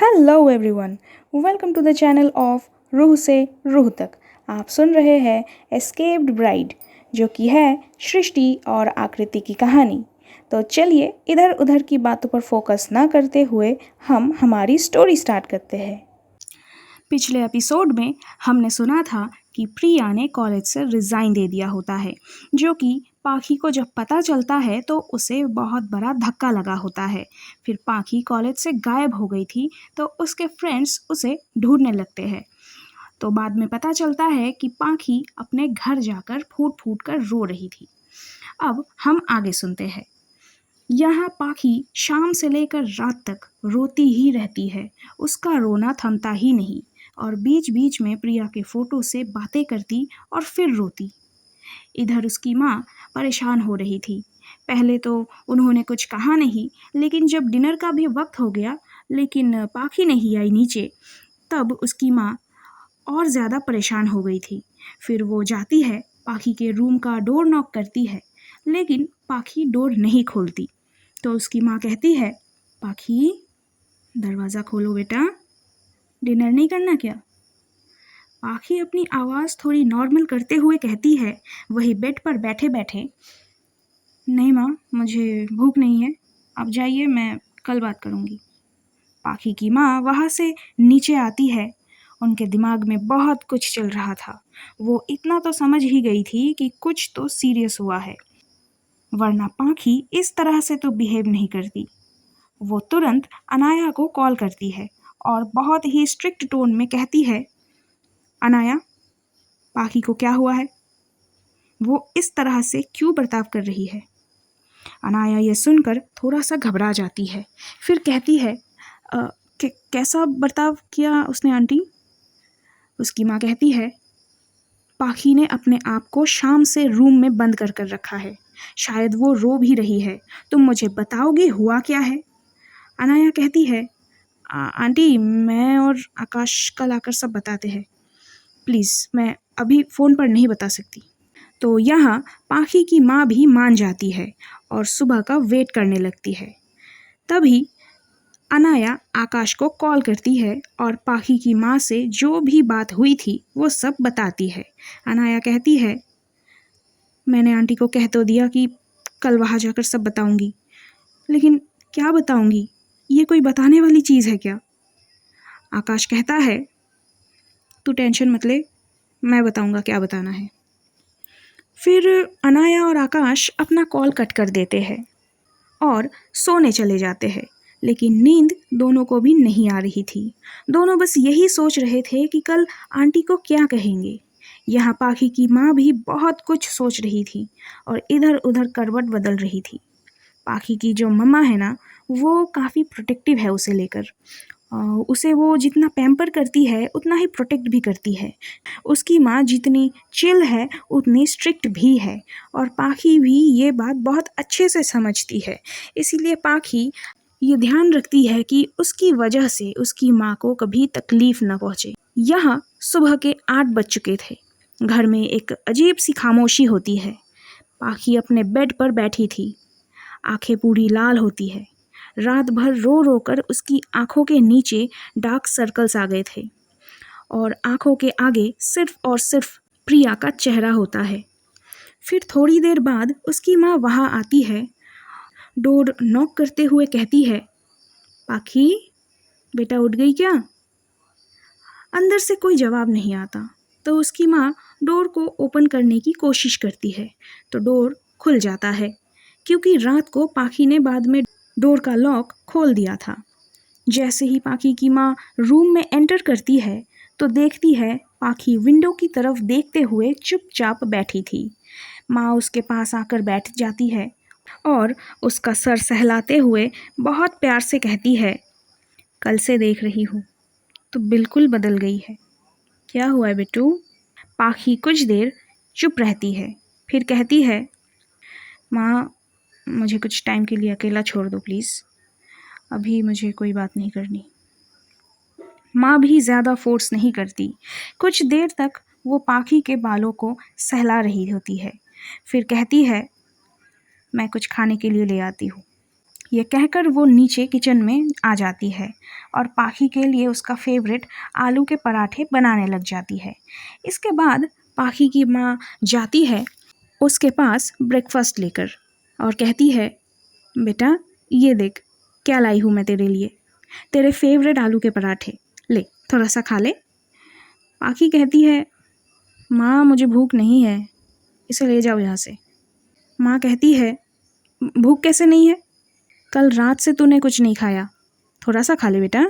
Hello everyone, welcome to the channel of रूह से रूह तक। आप सुन रहे हैं एस्केप्ड ब्राइड, जो कि है सृष्टि और आकृति की कहानी। तो चलिए इधर उधर की बातों पर फोकस ना करते हुए हम हमारी स्टोरी स्टार्ट करते हैं। पिछले एपिसोड में हमने सुना था कि प्रिया ने कॉलेज से रिज़ाइन दे दिया होता है, जो कि पाखी को जब पता चलता है तो उसे बहुत बड़ा धक्का लगा होता है। फिर पाखी कॉलेज से गायब हो गई थी तो उसके फ्रेंड्स उसे ढूंढने लगते हैं। तो बाद में पता चलता है कि पाखी अपने घर जाकर फूट फूट कर रो रही थी। अब हम आगे सुनते हैं। यहाँ पाखी शाम से लेकर रात तक रोती ही रहती है। उसका रोना थमता ही नहीं और बीच बीच में प्रिया के फोटो से बातें करती और फिर रोती। इधर उसकी माँ परेशान हो रही थी। पहले तो उन्होंने कुछ कहा नहीं, लेकिन जब डिनर का भी वक्त हो गया लेकिन पाखी नहीं आई नीचे, तब उसकी माँ और ज़्यादा परेशान हो गई थी। फिर वो जाती है, पाखी के रूम का डोर नॉक करती है, लेकिन पाखी डोर नहीं खोलती। तो उसकी माँ कहती है, पाखी दरवाज़ा खोलो बेटा, डिनर नहीं करना क्या? पाखी अपनी आवाज़ थोड़ी नॉर्मल करते हुए कहती है, वही बेड पर बैठे बैठे, नहीं माँ, मुझे भूख नहीं है, आप जाइए, मैं कल बात करूँगी। पाखी की माँ वहाँ से नीचे आती है। उनके दिमाग में बहुत कुछ चल रहा था। वो इतना तो समझ ही गई थी कि कुछ तो सीरियस हुआ है, वरना पाखी इस तरह से तो बिहेव नहीं करती। वो तुरंत अनाया को कॉल करती है और बहुत ही स्ट्रिक्ट टोन में कहती है, अनाया, पाखी को क्या हुआ है? वो इस तरह से क्यों बर्ताव कर रही है? अनाया ये सुनकर थोड़ा सा घबरा जाती है। फिर कहती है, कैसा बर्ताव किया उसने आंटी? उसकी माँ कहती है, पाखी ने अपने आप को शाम से रूम में बंद कर कर रखा है। शायद वो रो भी रही है। तुम मुझे बताओगे हुआ क्या है? अनाया कहती है, आंटी, मैं और आकाश कल आकर सब बताते हैं। प्लीज़, मैं अभी फ़ोन पर नहीं बता सकती। तो यहाँ पाखी की माँ भी मान जाती है और सुबह का वेट करने लगती है। तभी अनाया आकाश को कॉल करती है और पाखी की माँ से जो भी बात हुई थी वो सब बताती है। अनाया कहती है, मैंने आंटी को कह तो दिया कि कल वहाँ जाकर सब बताऊंगी, लेकिन क्या बताऊंगी? ये कोई बताने वाली चीज़ है क्या? आकाश कहता है, तू टेंशन मत ले, मैं बताऊंगा क्या बताना है। फिर अनाया और आकाश अपना कॉल कट कर देते हैं और सोने चले जाते हैं। लेकिन नींद दोनों को भी नहीं आ रही थी। दोनों बस यही सोच रहे थे कि कल आंटी को क्या कहेंगे। यहाँ पाखी की माँ भी बहुत कुछ सोच रही थी और इधर उधर करवट बदल रही थी। पाखी की जो मम्मा है ना, वो काफ़ी प्रोटेक्टिव है उसे लेकर। उसे वो जितना पैम्पर करती है उतना ही प्रोटेक्ट भी करती है। उसकी माँ जितनी चिल है उतनी स्ट्रिक्ट भी है और पाखी भी ये बात बहुत अच्छे से समझती है। इसीलिए पाखी ये ध्यान रखती है कि उसकी वजह से उसकी माँ को कभी तकलीफ न पहुँचे। यहाँ सुबह के 8 बज चुके थे। घर में एक अजीब सी खामोशी होती है। पाखी अपने बेड पर बैठी थी। आंखें पूरी लाल होती है। रात भर रो रो कर उसकी आंखों के नीचे डार्क सर्कल्स आ गए थे और आंखों के आगे सिर्फ और सिर्फ प्रिया का चेहरा होता है। फिर थोड़ी देर बाद उसकी माँ वहाँ आती है, डोर नॉक करते हुए कहती है, पाखी बेटा उठ गई क्या? अंदर से कोई जवाब नहीं आता। तो उसकी माँ डोर को ओपन करने की कोशिश करती है तो डोर खुल जाता है, क्योंकि रात को पाखी ने बाद में डोर का लॉक खोल दिया था। जैसे ही पाखी की माँ रूम में एंटर करती है तो देखती है पाखी विंडो की तरफ देखते हुए चुपचाप बैठी थी। माँ उसके पास आकर बैठ जाती है और उसका सर सहलाते हुए बहुत प्यार से कहती है, कल से देख रही हूँ तो बिल्कुल बदल गई है। क्या हुआ है बेटू? पाखी कुछ देर चुप रहती है, फिर कहती है, माँ, मुझे कुछ टाइम के लिए अकेला छोड़ दो प्लीज़, अभी मुझे कोई बात नहीं करनी। माँ भी ज़्यादा फोर्स नहीं करती। कुछ देर तक वो पाखी के बालों को सहला रही होती है, फिर कहती है, मैं कुछ खाने के लिए ले आती हूँ। ये कहकर वो नीचे किचन में आ जाती है और पाखी के लिए उसका फेवरेट आलू के पराठे बनाने लग जाती है। इसके बाद पाखी की माँ जाती है उसके पास ब्रेकफास्ट लेकर और कहती है, बेटा ये देख क्या लाई हूँ मैं तेरे लिए, तेरे फेवरेट आलू के पराठे, ले थोड़ा सा खा ले। पाखी कहती है, माँ मुझे भूख नहीं है, इसे ले जाओ यहाँ से। माँ कहती है, भूख कैसे नहीं है, कल रात से तूने कुछ नहीं खाया, थोड़ा सा खा ले बेटा।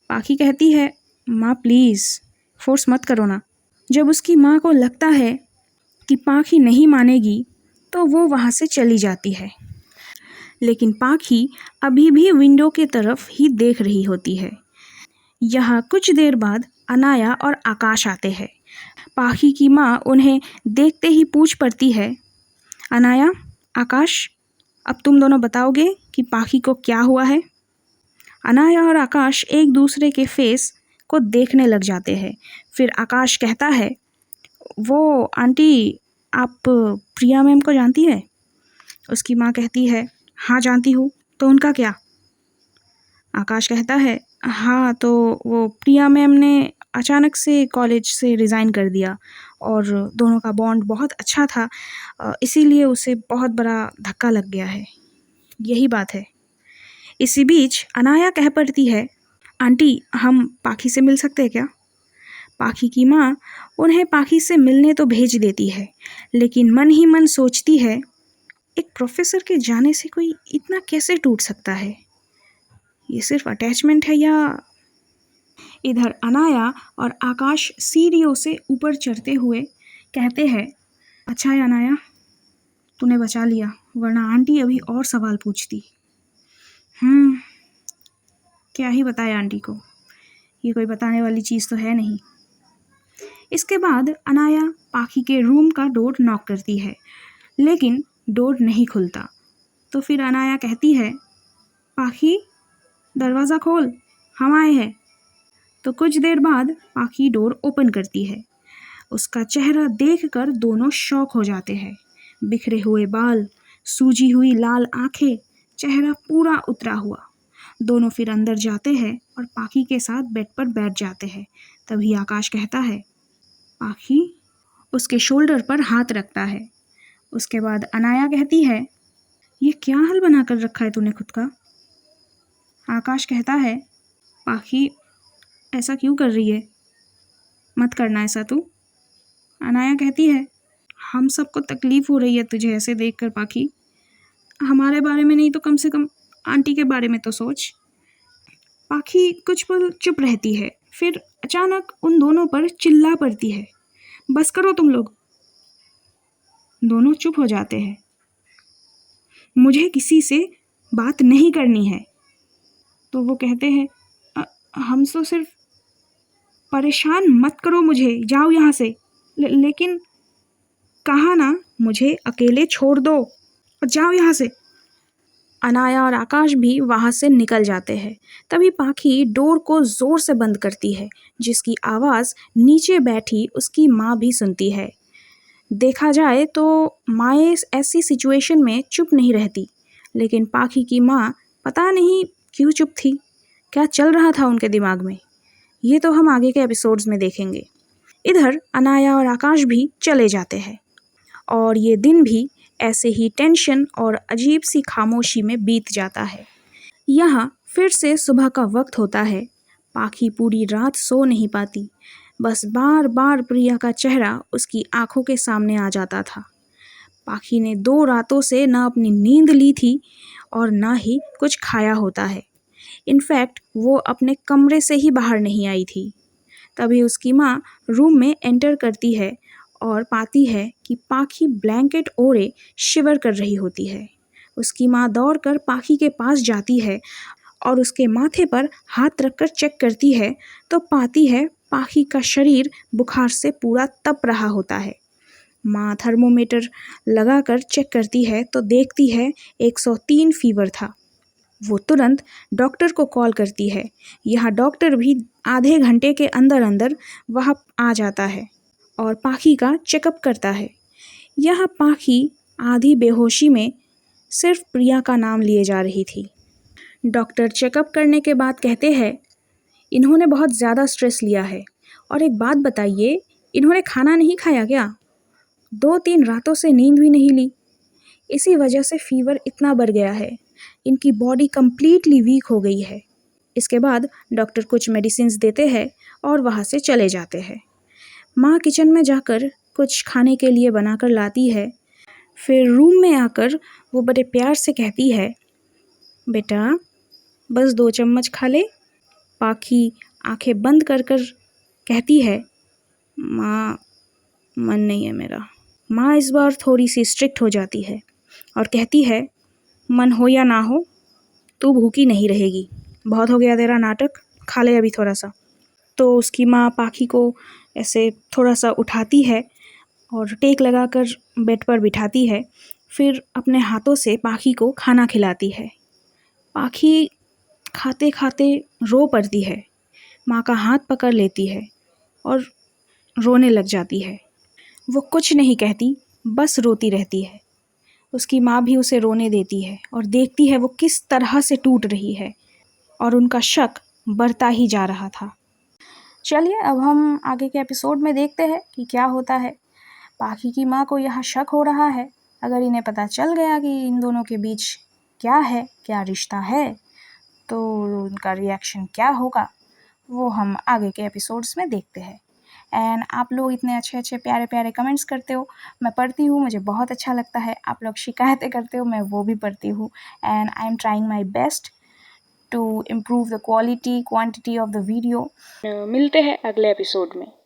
पाखी कहती है, माँ प्लीज़ फोर्स मत करो ना। जब उसकी माँ को लगता है कि पाखी नहीं मानेगी तो वो वहाँ से चली जाती है, लेकिन पाखी अभी भी विंडो के तरफ ही देख रही होती है। यहाँ कुछ देर बाद अनाया और आकाश आते हैं। पाखी की माँ उन्हें देखते ही पूछ पड़ती है, अनाया, आकाश, अब तुम दोनों बताओगे कि पाखी को क्या हुआ है। अनाया और आकाश एक दूसरे के फेस को देखने लग जाते हैं। फिर आकाश कहता है, वो आंटी आप प्रिया मैम को जानती है। उसकी माँ कहती है, हाँ जानती हूँ, तो उनका क्या। आकाश कहता है, हाँ तो वो प्रिया मैम ने अचानक से कॉलेज से रिज़ाइन कर दिया और दोनों का बॉन्ड बहुत अच्छा था, इसीलिए उसे बहुत बड़ा धक्का लग गया है, यही बात है। इसी बीच अनाया कह पड़ती है, आंटी हम पाखी से मिल सकते हैं क्या। पाखी की माँ उन्हें पाखी से मिलने तो भेज देती है, लेकिन मन ही मन सोचती है, एक प्रोफेसर के जाने से कोई इतना कैसे टूट सकता है, ये सिर्फ अटैचमेंट है या। इधर अनाया और आकाश सीढ़ियों से ऊपर चढ़ते हुए कहते हैं, अच्छा है अनाया, तूने बचा लिया, वरना आंटी अभी और सवाल पूछती। क्या ही बताए आंटी को, ये कोई बताने वाली चीज़ तो है नहीं। इसके बाद अनाया पाखी के रूम का डोर नॉक करती है, लेकिन डोर नहीं खुलता। तो फिर अनाया कहती है, पाखी दरवाज़ा खोल, हम आए हैं। तो कुछ देर बाद पाखी डोर ओपन करती है। उसका चेहरा देखकर दोनों शॉक हो जाते हैं। बिखरे हुए बाल, सूजी हुई लाल आंखें, चेहरा पूरा उतरा हुआ। दोनों फिर अंदर जाते हैं और पाखी के साथ बेड पर बैठ जाते हैं। तभी आकाश कहता है, पाखी, उसके शोल्डर पर हाथ रखता है। उसके बाद अनाया कहती है, ये क्या हाल बना कर रखा है तूने खुद का। आकाश कहता है, पाखी ऐसा क्यों कर रही है, मत करना ऐसा तू। अनाया कहती है, हम सबको तकलीफ़ हो रही है तुझे ऐसे देखकर पाखी, हमारे बारे में नहीं तो कम से कम आंटी के बारे में तो सोच। पाखी कुछ पल चुप रहती है, फिर अचानक उन दोनों पर चिल्ला पड़ती है, बस करो तुम लोग। दोनों चुप हो जाते हैं। मुझे किसी से बात नहीं करनी है। तो वो कहते हैं, हम तो सिर्फ, परेशान मत करो मुझे, जाओ यहाँ से। लेकिन कहा ना, मुझे अकेले छोड़ दो और जाओ यहाँ से। अनाया और आकाश भी वहाँ से निकल जाते हैं। तभी पाखी डोर को ज़ोर से बंद करती है, जिसकी आवाज़ नीचे बैठी उसकी माँ भी सुनती है। देखा जाए तो माएँ ऐसी सिचुएशन में चुप नहीं रहती, लेकिन पाखी की माँ पता नहीं क्यों चुप थी, क्या चल रहा था उनके दिमाग में, ये तो हम आगे के एपिसोड्स में देखेंगे। इधर अनाया और आकाश भी चले जाते हैं और ये दिन भी ऐसे ही टेंशन और अजीब सी खामोशी में बीत जाता है। यहाँ फिर से सुबह का वक्त होता है। पाखी पूरी रात सो नहीं पाती, बस बार बार प्रिया का चेहरा उसकी आंखों के सामने आ जाता था। पाखी ने 2 रातों से ना अपनी नींद ली थी और ना ही कुछ खाया होता है। इनफैक्ट वो अपने कमरे से ही बाहर नहीं आई थी। तभी उसकी माँ रूम में एंटर करती है और पाती है कि पाखी ब्लैंकेट ओढ़े शिवर कर रही होती है। उसकी माँ दौड़कर पाखी के पास जाती है और उसके माथे पर हाथ रखकर चेक करती है तो पाती है पाखी का शरीर बुखार से पूरा तप रहा होता है। माँ थर्मोमीटर लगाकर चेक करती है तो देखती है 103 फीवर था। वो तुरंत डॉक्टर को कॉल करती है। यहाँ डॉक्टर भी आधे घंटे के अंदर अंदर वहाँ आ जाता है और पाखी का चेकअप करता है। यह पाखी आधी बेहोशी में सिर्फ प्रिया का नाम लिए जा रही थी। डॉक्टर चेकअप करने के बाद कहते हैं, इन्होंने बहुत ज़्यादा स्ट्रेस लिया है। और एक बात बताइए, इन्होंने खाना नहीं खाया क्या? 2-3 रातों से नींद भी नहीं ली। इसी वजह से फीवर इतना बढ़ गया है। इनकी बॉडी कंप्लीटली वीक हो गई है। इसके बाद डॉक्टर कुछ मेडिसिन्स देते हैं और वहाँ से चले जाते हैं। माँ किचन में जाकर कुछ खाने के लिए बनाकर लाती है। फिर रूम में आकर वो बड़े प्यार से कहती है, बेटा बस 2 चम्मच खा ले। पाखी आंखें बंद कर कर कहती है, माँ मन नहीं है मेरा। माँ इस बार थोड़ी सी स्ट्रिक्ट हो जाती है और कहती है, मन हो या ना हो तू भूखी नहीं रहेगी। बहुत हो गया तेरा नाटक, खा ले अभी थोड़ा सा। तो उसकी माँ पाखी को ऐसे थोड़ा सा उठाती है और टेक लगाकर बेड पर बिठाती है। फिर अपने हाथों से पाखी को खाना खिलाती है। पाखी खाते खाते रो पड़ती है। माँ का हाथ पकड़ लेती है और रोने लग जाती है। वो कुछ नहीं कहती, बस रोती रहती है। उसकी माँ भी उसे रोने देती है और देखती है वो किस तरह से टूट रही है और उनका शक बढ़ता ही जा रहा था। चलिए अब हम आगे के एपिसोड में देखते हैं कि क्या होता है। पाखी की माँ को यहाँ शक हो रहा है। अगर इन्हें पता चल गया कि इन दोनों के बीच क्या है, क्या रिश्ता है, तो उनका रिएक्शन क्या होगा वो हम आगे के एपिसोड्स में देखते हैं। एंड आप लोग इतने अच्छे अच्छे प्यारे प्यारे कमेंट्स करते हो, मैं पढ़ती हूँ, मुझे बहुत अच्छा लगता है। आप लोग शिकायतें करते हो, मैं वो भी पढ़ती हूँ। And I am trying my best to improve the quality quantity of the video. मिलते हैं अगले एपिसोड में।